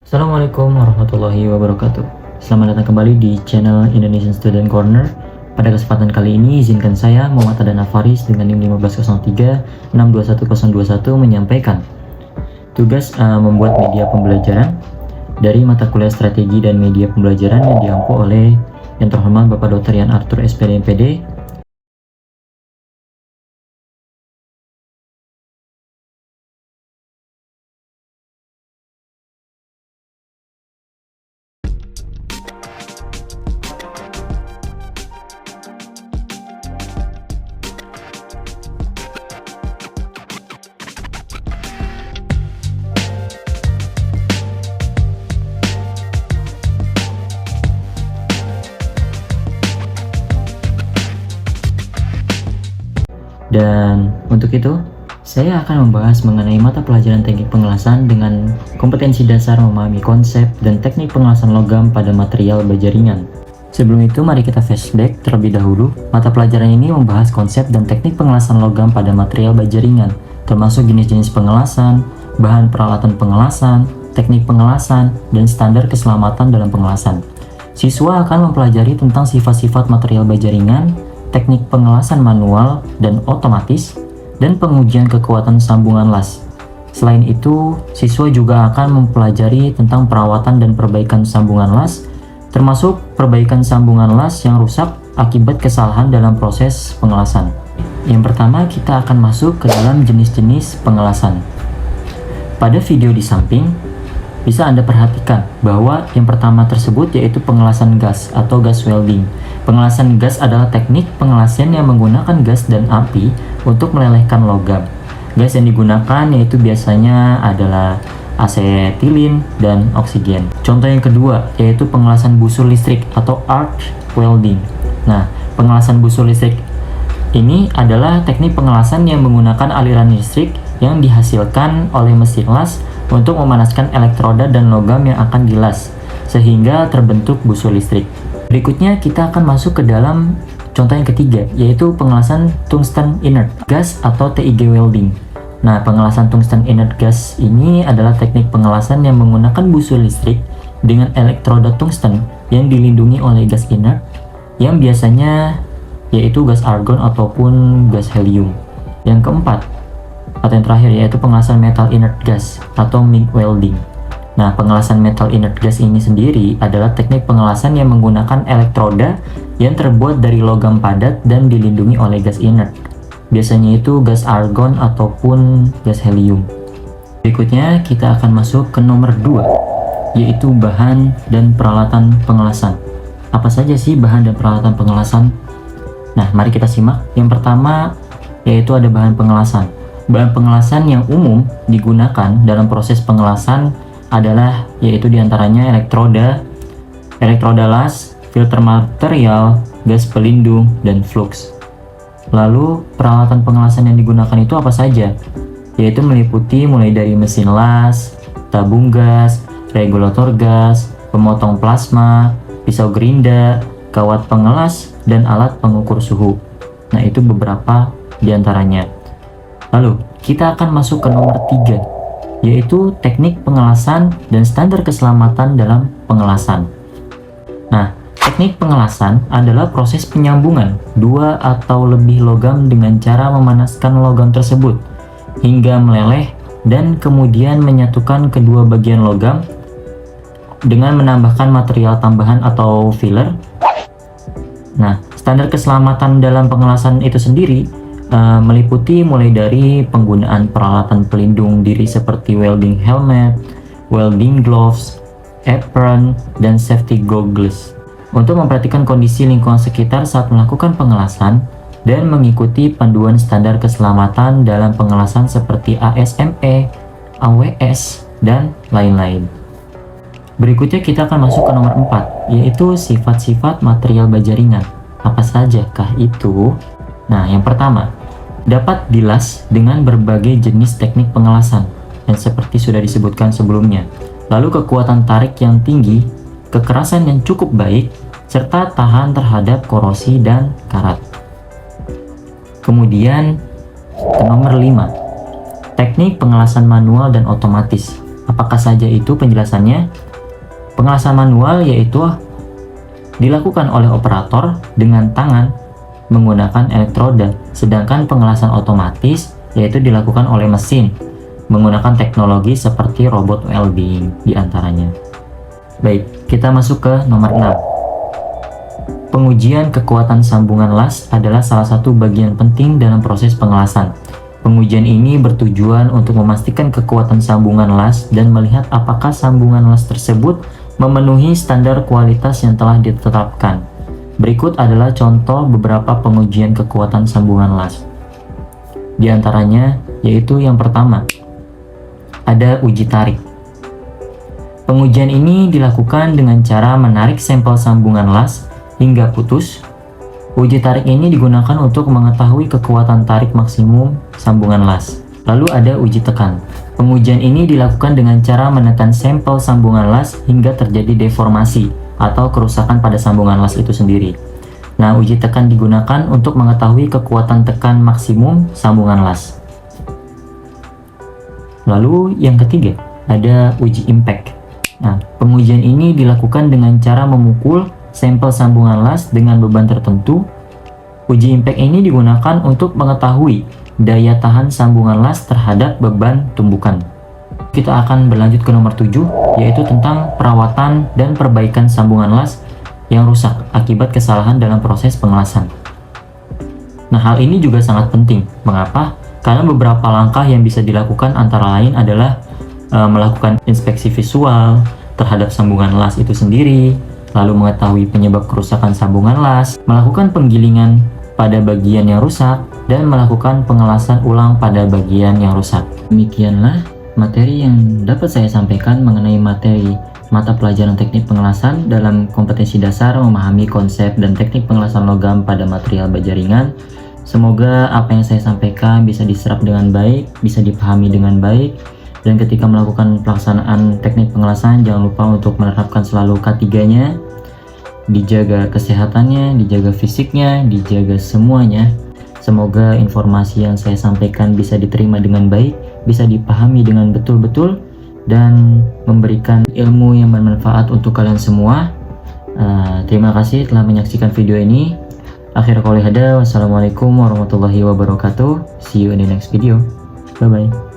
Assalamualaikum warahmatullahi wabarakatuh. Selamat datang kembali di channel Indonesian Student Corner. Pada kesempatan kali ini, izinkan saya, Muhammad Adana Faris dengan NIM 1503 621021 menyampaikan tugas membuat media pembelajaran dari mata kuliah strategi dan media pembelajaran yang diampu oleh yang terhormat Bapak Dr. Yan Arthur SPD MPD. Dan untuk itu, saya akan membahas mengenai mata pelajaran teknik pengelasan dengan kompetensi dasar memahami konsep dan teknik pengelasan logam pada material baja ringan. Sebelum itu, mari kita flashback terlebih dahulu. Mata pelajaran ini membahas konsep dan teknik pengelasan logam pada material baja ringan, termasuk jenis-jenis pengelasan, bahan peralatan pengelasan, teknik pengelasan, dan standar keselamatan dalam pengelasan. Siswa akan mempelajari tentang sifat-sifat material baja ringan, teknik pengelasan manual dan otomatis, dan pengujian kekuatan sambungan las. Selain itu, siswa juga akan mempelajari tentang perawatan dan perbaikan sambungan las, termasuk perbaikan sambungan las yang rusak akibat kesalahan dalam proses pengelasan. Yang pertama, kita akan masuk ke dalam jenis-jenis pengelasan. Pada video di samping, bisa Anda perhatikan bahwa yang pertama tersebut yaitu pengelasan gas atau gas welding. Pengelasan gas adalah teknik pengelasan yang menggunakan gas dan api untuk melelehkan logam. Gas yang digunakan yaitu biasanya adalah asetilin dan oksigen. Contoh yang kedua yaitu pengelasan busur listrik atau arc welding. Nah, pengelasan busur listrik ini adalah teknik pengelasan yang menggunakan aliran listrik yang dihasilkan oleh mesin las untuk memanaskan elektroda dan logam yang akan dilas sehingga terbentuk busur listrik. Berikutnya kita akan masuk ke dalam contoh yang ketiga, yaitu pengelasan tungsten inert gas atau TIG welding. Nah, pengelasan tungsten inert gas ini adalah teknik pengelasan yang menggunakan busur listrik dengan elektroda tungsten yang dilindungi oleh gas inert yang biasanya yaitu gas argon ataupun gas helium. Yang keempat atau yang terakhir yaitu pengelasan metal inert gas atau MIG welding. Nah, pengelasan metal inert gas ini sendiri adalah teknik pengelasan yang menggunakan elektroda yang terbuat dari logam padat dan dilindungi oleh gas inert. Biasanya itu gas argon ataupun gas helium. Berikutnya kita akan masuk ke nomor 2, yaitu bahan dan peralatan pengelasan. Apa saja sih bahan dan peralatan pengelasan? Nah, mari kita simak. Yang pertama yaitu ada bahan pengelasan. Bahan pengelasan yang umum digunakan dalam proses pengelasan adalah yaitu diantaranya elektroda las, filter material, gas pelindung, dan flux. Lalu peralatan pengelasan yang digunakan itu apa saja? Yaitu meliputi mulai dari mesin las, tabung gas, regulator gas, pemotong plasma, pisau gerinda, kawat pengelas, dan alat pengukur suhu. Nah, itu beberapa diantaranya. Lalu kita akan masuk ke nomor 3, yaitu teknik pengelasan dan standar keselamatan dalam pengelasan. Nah, teknik pengelasan adalah proses penyambungan dua atau lebih logam dengan cara memanaskan logam tersebut hingga meleleh dan kemudian menyatukan kedua bagian logam dengan menambahkan material tambahan atau filler. Nah, standar keselamatan dalam pengelasan itu sendiri meliputi mulai dari penggunaan peralatan pelindung diri seperti welding helmet, welding gloves, apron, dan safety goggles untuk memperhatikan kondisi lingkungan sekitar saat melakukan pengelasan dan mengikuti panduan standar keselamatan dalam pengelasan seperti ASME, AWS, dan lain-lain. Berikutnya kita akan masuk ke nomor 4, yaitu sifat-sifat material baja ringan. Apa sajakah itu? Nah, yang pertama, dapat dilas dengan berbagai jenis teknik pengelasan yang seperti sudah disebutkan sebelumnya. Lalu kekuatan tarik yang tinggi, kekerasan yang cukup baik, serta tahan terhadap korosi dan karat. Kemudian ke nomor 5, teknik pengelasan manual dan otomatis. Apakah saja itu penjelasannya? Pengelasan manual yaitu dilakukan oleh operator dengan tangan menggunakan elektroda, sedangkan pengelasan otomatis yaitu dilakukan oleh mesin menggunakan teknologi seperti robot welding diantaranya. Baik, kita masuk ke nomor 6. Pengujian kekuatan sambungan las adalah salah satu bagian penting dalam proses pengelasan. Pengujian ini bertujuan untuk memastikan kekuatan sambungan las dan melihat apakah sambungan las tersebut memenuhi standar kualitas yang telah ditetapkan. Berikut adalah contoh beberapa pengujian kekuatan sambungan las. Di antaranya yaitu yang pertama, ada uji tarik. Pengujian ini dilakukan dengan cara menarik sampel sambungan las hingga putus. Uji tarik ini digunakan untuk mengetahui kekuatan tarik maksimum sambungan las. Lalu ada uji tekan. Pengujian ini dilakukan dengan cara menekan sampel sambungan las hingga terjadi deformasi atau kerusakan pada sambungan las itu sendiri. Nah, uji tekan digunakan untuk mengetahui kekuatan tekan maksimum sambungan las. Lalu yang ketiga, ada uji impact. Nah, pengujian ini dilakukan dengan cara memukul sampel sambungan las dengan beban tertentu. Uji impact ini digunakan untuk mengetahui daya tahan sambungan las terhadap beban tumbukan. Kita akan berlanjut ke nomor 7, yaitu tentang perawatan dan perbaikan sambungan las yang rusak akibat kesalahan dalam proses pengelasan. Nah, hal ini juga sangat penting. Mengapa? Karena beberapa langkah yang bisa dilakukan antara lain adalah melakukan inspeksi visual terhadap sambungan las itu sendiri, lalu mengetahui penyebab kerusakan sambungan las, melakukan penggilingan pada bagian yang rusak, dan melakukan pengelasan ulang pada bagian yang rusak. Demikianlah materi yang dapat saya sampaikan mengenai materi mata pelajaran teknik pengelasan dalam kompetensi dasar memahami konsep dan teknik pengelasan logam pada material baja ringan. Semoga apa yang saya sampaikan bisa diserap dengan baik, bisa dipahami dengan baik, dan ketika melakukan pelaksanaan teknik pengelasan jangan lupa untuk menerapkan selalu K3-nya, dijaga kesehatannya, dijaga fisiknya, dijaga semuanya. Semoga informasi yang saya sampaikan bisa diterima dengan baik, bisa dipahami dengan betul-betul, dan memberikan ilmu yang bermanfaat untuk kalian semua. Terima kasih telah menyaksikan video ini. Akhir qouli hada, wassalamualaikum warahmatullahi wabarakatuh. See you in the next video. Bye bye.